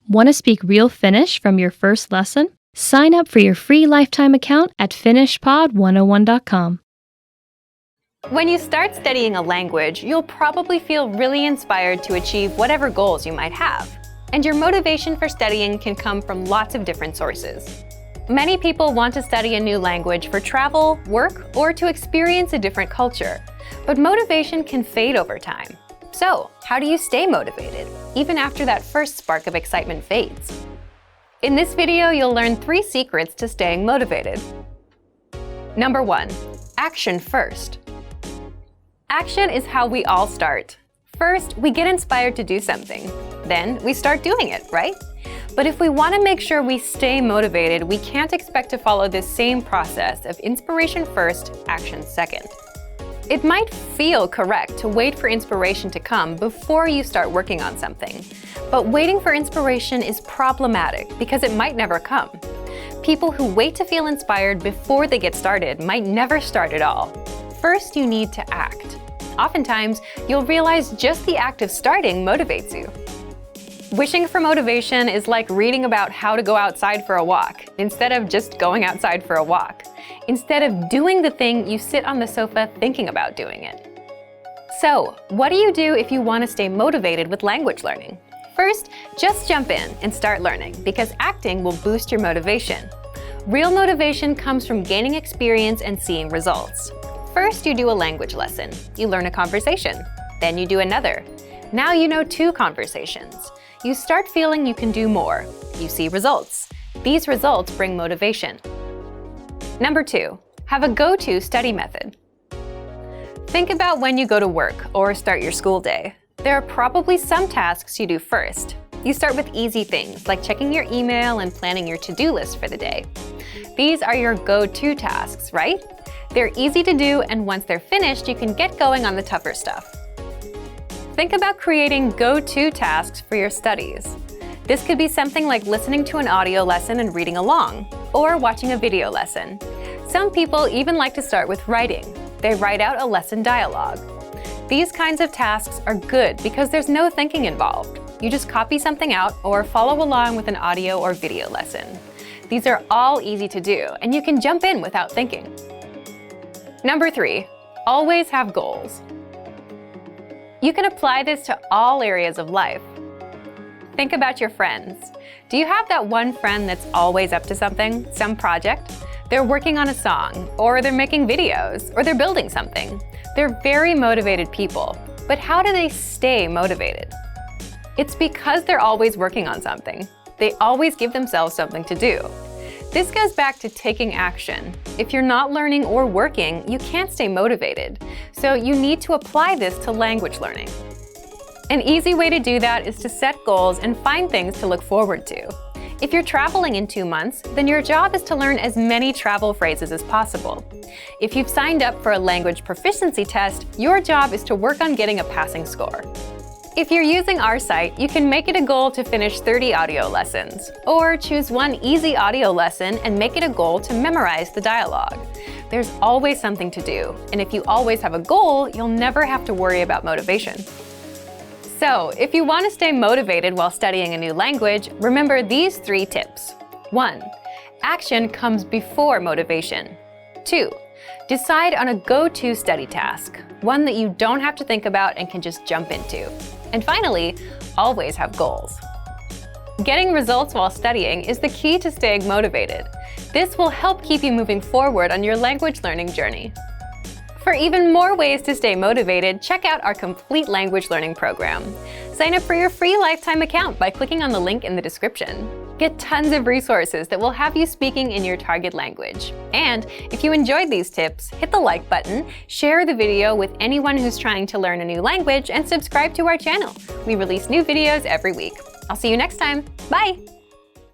Want to speak real Finnish from your first lesson? Sign up for your free lifetime account at finishpod101.com. When you start studying a language, you'll probably feel really inspired to achieve whatever goals you might have. And your motivation for studying can come from lots of different sources. Many people want to study a new language for travel, work, or to experience a different culture. But motivation can fade over time. So, how do you stay motivated, even after that first spark of excitement fades? In this video, you'll learn 3 secrets to staying motivated. Number 1. Action first. Action is how we all start. First, we get inspired to do something. Then, we start doing it, right? But if we want to make sure we stay motivated, we can't expect to follow this same process of inspiration first, action second. It might feel correct to wait for inspiration to come before you start working on something. But waiting for inspiration is problematic because it might never come. People who wait to feel inspired before they get started might never start at all. First, you need to act. Oftentimes, you'll realize just the act of starting motivates you. Wishing for motivation is like reading about how to go outside for a walk, instead of just going outside for a walk. Instead of doing the thing, you sit on the sofa thinking about doing it. So, what do you do if you want to stay motivated with language learning? First, just jump in and start learning, because acting will boost your motivation. Real motivation comes from gaining experience and seeing results. First, you do a language lesson. You learn a conversation. Then you do another. Now you know 2 conversations. You start feeling you can do more. You see results. These results bring motivation. Number 2, have a go-to study method. Think about when you go to work or start your school day. There are probably some tasks you do first. You start with easy things like checking your email and planning your to-do list for the day. These are your go-to tasks, right? They're easy to do, and once they're finished, you can get going on the tougher stuff. Think about creating go-to tasks for your studies. This could be something like listening to an audio lesson and reading along, or watching a video lesson. Some people even like to start with writing. They write out a lesson dialogue. These kinds of tasks are good because there's no thinking involved. You just copy something out or follow along with an audio or video lesson. These are all easy to do, and you can jump in without thinking. Number 3, always have goals. You can apply this to all areas of life. Think about your friends. Do you have that one friend that's always up to something, some project? They're working on a song, or they're making videos, or they're building something. They're very motivated people, but how do they stay motivated? It's because they're always working on something. They always give themselves something to do. This goes back to taking action. If you're not learning or working, you can't stay motivated. So you need to apply this to language learning. An easy way to do that is to set goals and find things to look forward to. If you're traveling in 2 months, then your job is to learn as many travel phrases as possible. If you've signed up for a language proficiency test, your job is to work on getting a passing score. If you're using our site, you can make it a goal to finish 30 audio lessons, or choose one easy audio lesson and make it a goal to memorize the dialogue. There's always something to do, and if you always have a goal, you'll never have to worry about motivation. So, if you want to stay motivated while studying a new language, remember these 3 tips. 1. Action comes before motivation. 2. Decide on a go-to study task, one that you don't have to think about and can just jump into. And finally, always have goals. Getting results while studying is the key to staying motivated. This will help keep you moving forward on your language learning journey. For even more ways to stay motivated, check out our complete language learning program. Sign up for your free lifetime account by clicking on the link in the description. Get tons of resources that will have you speaking in your target language. And if you enjoyed these tips, hit the like button, share the video with anyone who's trying to learn a new language, and subscribe to our channel. We release new videos every week. I'll see you next time. Bye!